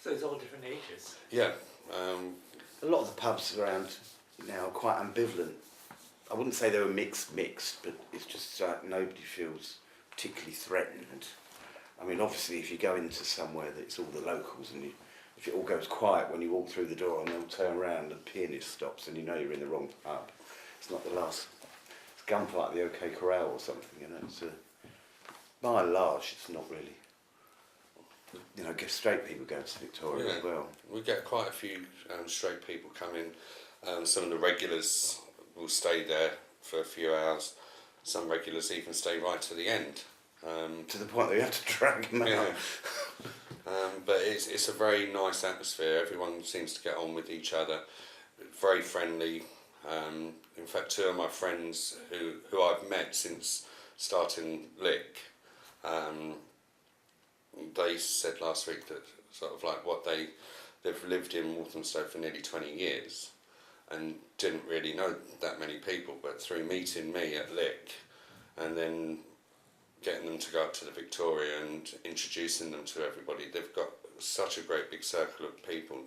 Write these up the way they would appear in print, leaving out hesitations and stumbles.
So it's all different ages. Yeah. A lot of the pubs around now are quite ambivalent. I wouldn't say they were mixed, but it's just nobody feels particularly threatened. I mean, obviously, if you go into somewhere that's all the locals and if it all goes quiet when you walk through the door and they'll turn around and the pianist stops and you know you're in the wrong pub. It's not the last gunfight at the OK Corral or something, you know. It's by and large, it's not really. You know, straight people go to Victoria as well. We get quite a few straight people come in. Some of the regulars will stay there for a few hours. Some regulars even stay right to the end. To the point that you have to drag them out. But it's a very nice atmosphere. Everyone seems to get on with each other. Very friendly. In fact, two of my friends who I've met since starting Lick, they said last week that sort of like they've lived in Walthamstow for nearly 20 years and didn't really know that many people, but through meeting me at Lick and then getting them to go up to the Victoria and introducing them to everybody, they've got such a great big circle of people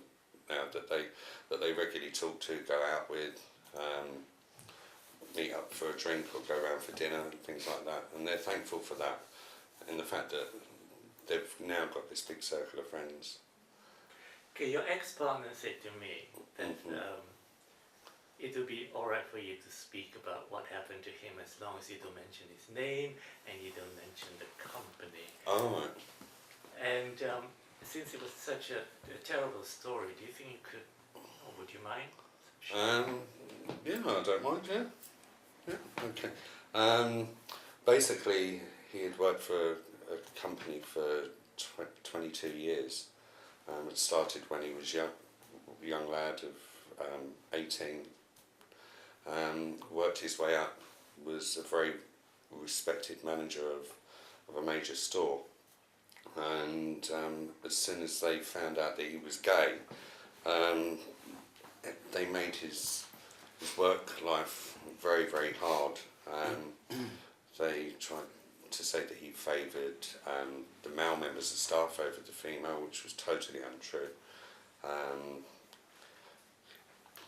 now that they regularly talk to, go out with, meet up for a drink or go around for dinner and things like that, and they're thankful for that and the fact that they've now got this big circle of friends. Okay, your ex-partner said to me that it would be alright for you to speak about what happened to him as long as you don't mention his name and you don't mention the company. Oh, right. And since it was such a terrible story, do you think you could, or would you mind? Yeah, I don't mind, yeah, okay. Basically, he had worked for a company for 22 years. It started when he was young lad of 18. Worked his way up, was a very respected manager of a major store. And as soon as they found out that he was gay, they made his work life very, very hard. They tried to say that he favoured the male members of staff over the female, which was totally untrue.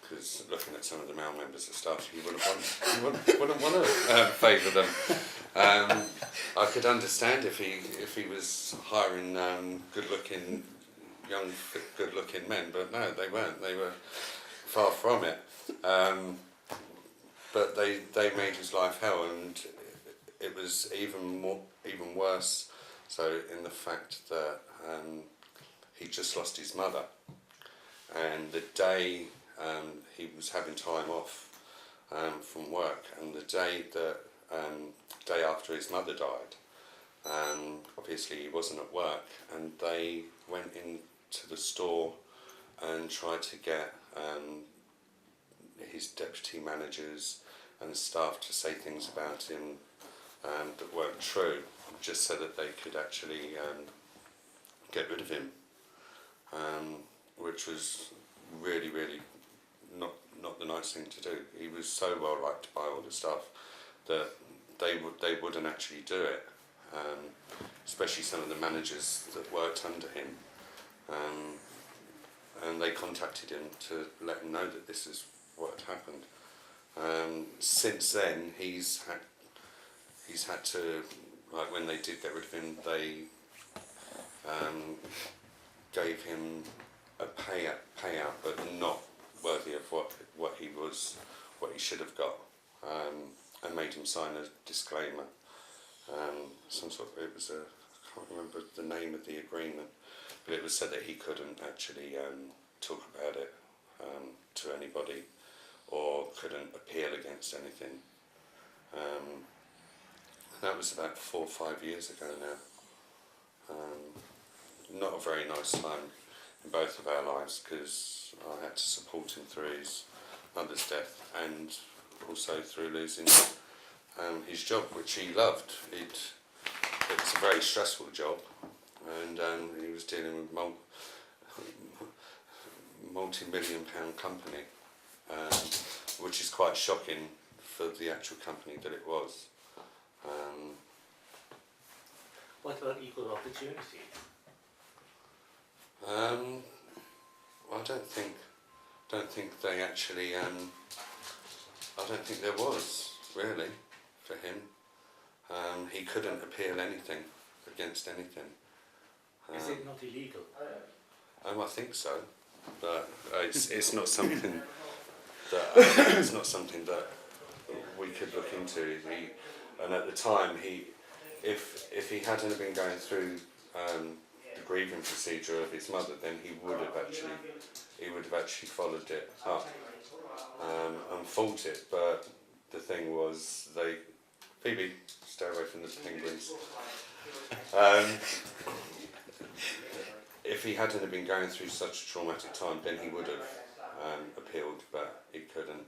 Because looking at some of the male members of staff, you wouldn't want to favour them. I could understand if he was hiring good-looking, young, good-looking men, but no, they weren't. They were far from it. But they made his life hell, and it was even worse. So in the fact that he just lost his mother, and the day he was having time off from work, and the day after his mother died, obviously he wasn't at work, and they went into the store and tried to get his deputy managers and staff to say things about him that weren't true, just so that they could actually get rid of him, which was really, really not the nice thing to do. He was so well liked by all the staff that they wouldn't actually do it, especially some of the managers that worked under him, and they contacted him to let him know that this is what had happened. Since then, he's had to, like when they did get rid of him, they gave him a payout, but not worthy of what he should have got, and made him sign a disclaimer. It was I can't remember the name of the agreement, but it was said that he couldn't actually talk about it to anybody, or couldn't appeal against anything. That was about 4 or 5 years ago now. Not a very nice time in both of our lives, because I had to support him through his mother's death and also through losing his job, which he loved. It's a very stressful job, and he was dealing with multi-million-pound company, which is quite shocking for the actual company that it was. What about equal opportunity? I don't think they actually. I don't think there was really for him. He couldn't appeal anything against anything. Is it not illegal? I think so, but it's not something that we could look into. And at the time, if he hadn't have been going through the grieving procedure of his mother, then he would have actually followed it up and fought it. But the thing was, Phoebe, stay away from the penguins. If he hadn't have been going through such a traumatic time, then he would have appealed, but he couldn't,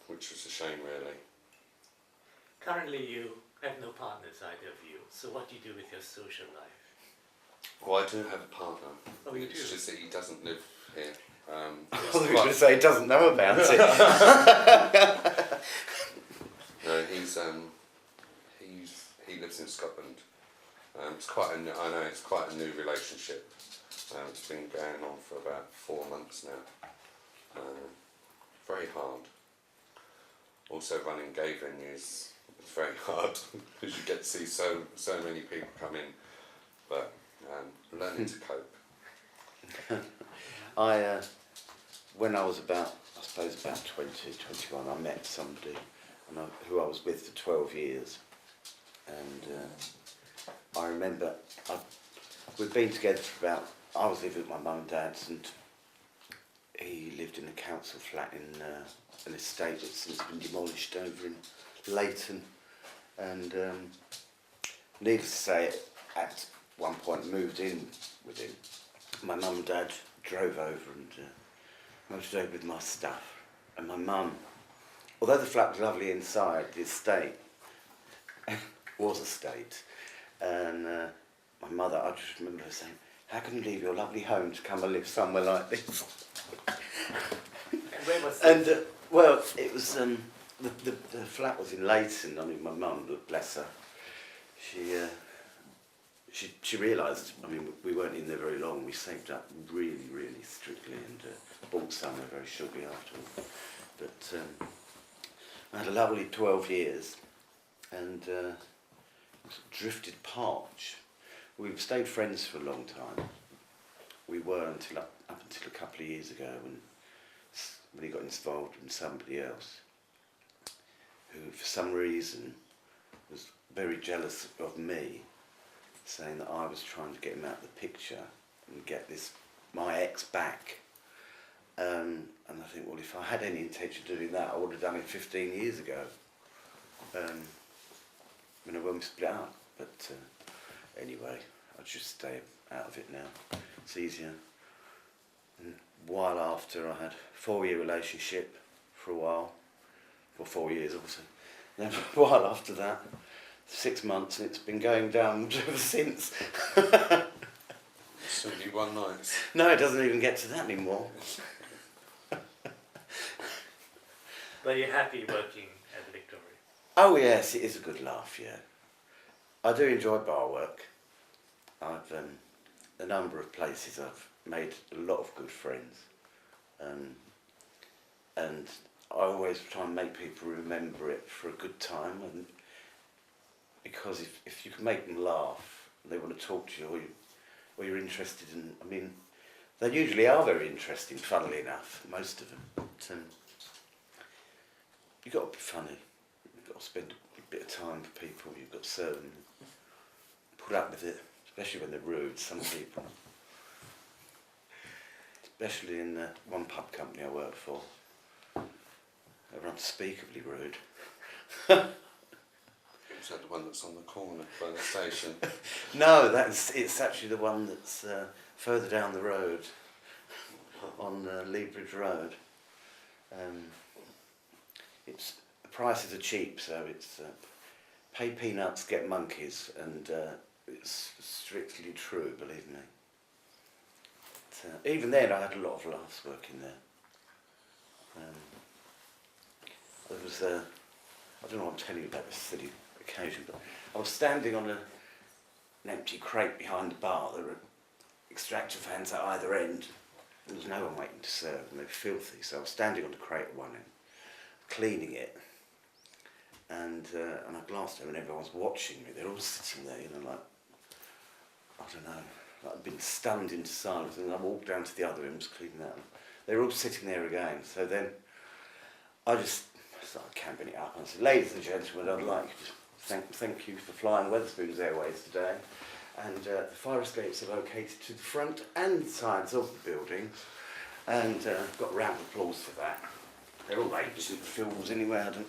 which was a shame, really. Currently you have no partners, either of you, so what do you do with your social life? Well, I do have a partner. Oh, you It's do? just that he doesn't live here. I thought you were going to say he doesn't know about it. No, he lives in Scotland. It's quite a new relationship. It's been going on for about 4 months now. Very hard. Also, running gay venues is very hard because you get to see so many people come in. But learning to cope. When I was about 20, 21, I met somebody who I was with for 12 years. And I remember we'd been together for I was living with my mum and dad's, and he lived in a council flat in an estate that's since been demolished over in Leighton. And needless to say, at one point moved in with him. My mum and dad drove over and motored over with my stuff. And my mum, although the flat was lovely inside, the estate was a state. And my mother, I just remember her saying, "How can you leave your lovely home to come and live somewhere like this?" And where was it? And well, it was the flat was in Leighton. I mean, my mum, bless her, she realised. I mean, we weren't in there very long. We saved up really, really strictly and bought somewhere very shortly afterwards. But I had a lovely 12 years, and drifted apart. We've stayed friends for a long time. We were up until a couple of years ago when he got involved with somebody else who, for some reason, was very jealous of me, saying that I was trying to get him out of the picture and get my ex back. And I think, well, if I had any intention of doing that, I would have done it 15 years ago. When we split up. But anyway, I'll just stay out of it now. It's easier. And a while after, I had a 4-year relationship for a while. For 4 years, obviously. Then a while after that, 6 months, and it's been going down ever since. Simply one night. No, it doesn't even get to that anymore. But you're happy working at Victoria? Oh yes, it is a good laugh, yeah. I do enjoy bar work. I've a number of places I've made a lot of good friends. And I always try and make people remember it for a good time, and because if you can make them laugh and they want to talk to you, or you're interested in, I mean, they usually are very interesting, funnily enough, most of them. But you've got to be funny. You've got to spend a bit of time with people. You've got to serve them, put up with it, especially when they're rude, some people. Especially in the one pub company I work for. They're unspeakably rude. Is that the one that's on the corner by the station? No, it's actually the one that's further down the road, on Lee Bridge Road. The prices are cheap, so it's pay peanuts, get monkeys, and it's strictly true, believe me. But, even then, I had a lot of laughs working there. There was I don't know what I'm telling you about this silly occasion, but I was standing on an empty crate behind the bar. There were extractor fans at either end. There was no one waiting to serve, and they were filthy. So I was standing on the crate at one end, cleaning it, and I glanced over and everyone's watching me. They're all sitting there, you know, like, I don't know, like I'd been stunned into silence. And I walked down to the other end, was cleaning that. They were all sitting there again. So then I just started camping it up and I said, ladies and gentlemen, I'd like to thank you for flying Wetherspoons Airways today. And the fire escapes are located to the front and sides of the building. And got a round of applause for that. They're all ancient films anyway. I don't,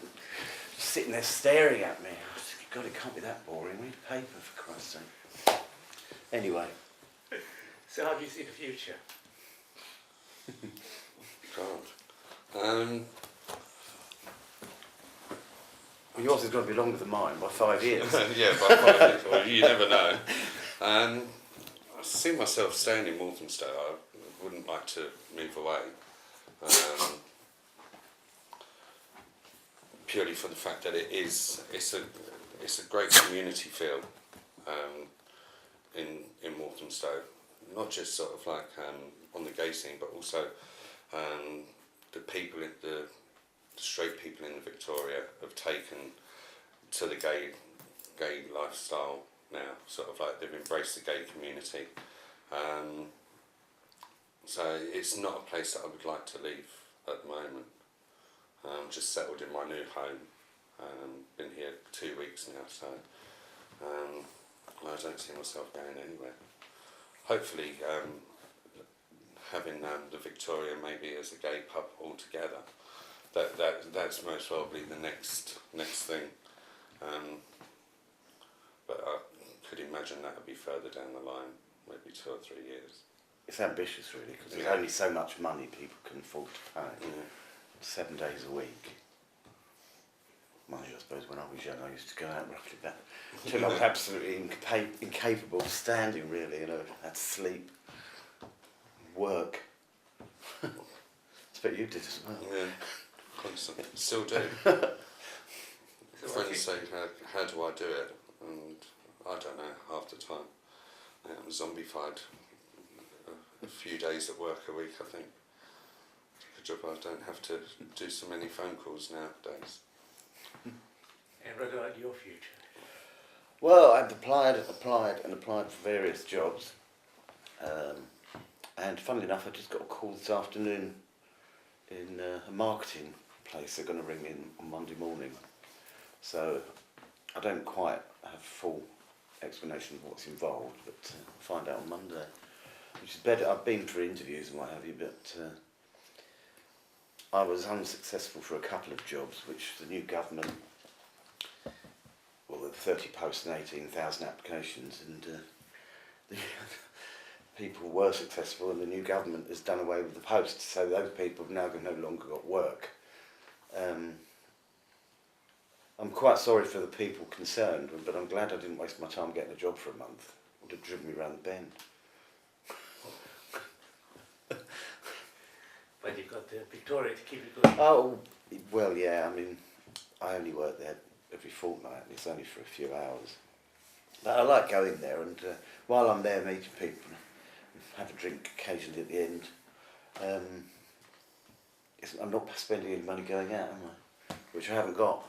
just sitting there staring at me. I said, God, it can't be that boring. Read paper, for Christ's sake. Anyway. So how do you see the future? God. Well, yours has got to be longer than mine by 5 years. Yeah, by 5 years. Well, you never know. I see myself staying in Walthamstow. I wouldn't like to move away. Purely for the fact that it's a great community feel in Walthamstow. Not just sort of like on the gay scene, but also the people, the straight people in Victoria have taken to the gay lifestyle now. Sort of like they've embraced the gay community. So it's not a place that I would like to leave at the moment. Just settled in my new home. Been here 2 weeks now, so I don't see myself going anywhere. Hopefully, having the Victoria maybe as a gay pub altogether. That's most probably the next thing. But I could imagine that would be further down the line, maybe 2 or 3 years. It's ambitious, really, because there's only so much money people can afford to pay. 7 days a week. Mind you, I suppose when I was young, I used to go out roughly that until I was absolutely incapable of standing, really. You know, I had to sleep, work. I expect you did as well. Yeah, constantly. Still do. Friends say, how do I do it? And I don't know, half the time. I'm zombified a few days at work a week, I think. Good job I don't have to do so many phone calls nowadays. And what about your future? Well, I've applied for various jobs. And funnily enough, I just got a call this afternoon in a marketing place. They're going to ring me in on Monday morning. So I don't quite have full explanation of what's involved, but I'll find out on Monday. Which is better. I've been for interviews and what have you, but I was unsuccessful for a couple of jobs, which the new government, well, there were 30 posts and 18,000 applications, and the people were successful, and the new government has done away with the posts, so those people have now no longer got work. I'm quite sorry for the people concerned, but I'm glad I didn't waste my time getting a job for a month. It would have driven me round the bend. But you've got the Victoria to keep it going. Oh, well, yeah, I mean, I only work there every fortnight, and it's only for a few hours. But I like going there, and while I'm there meeting people, have a drink occasionally at the end. I'm not spending any money going out, am I? Which I haven't got.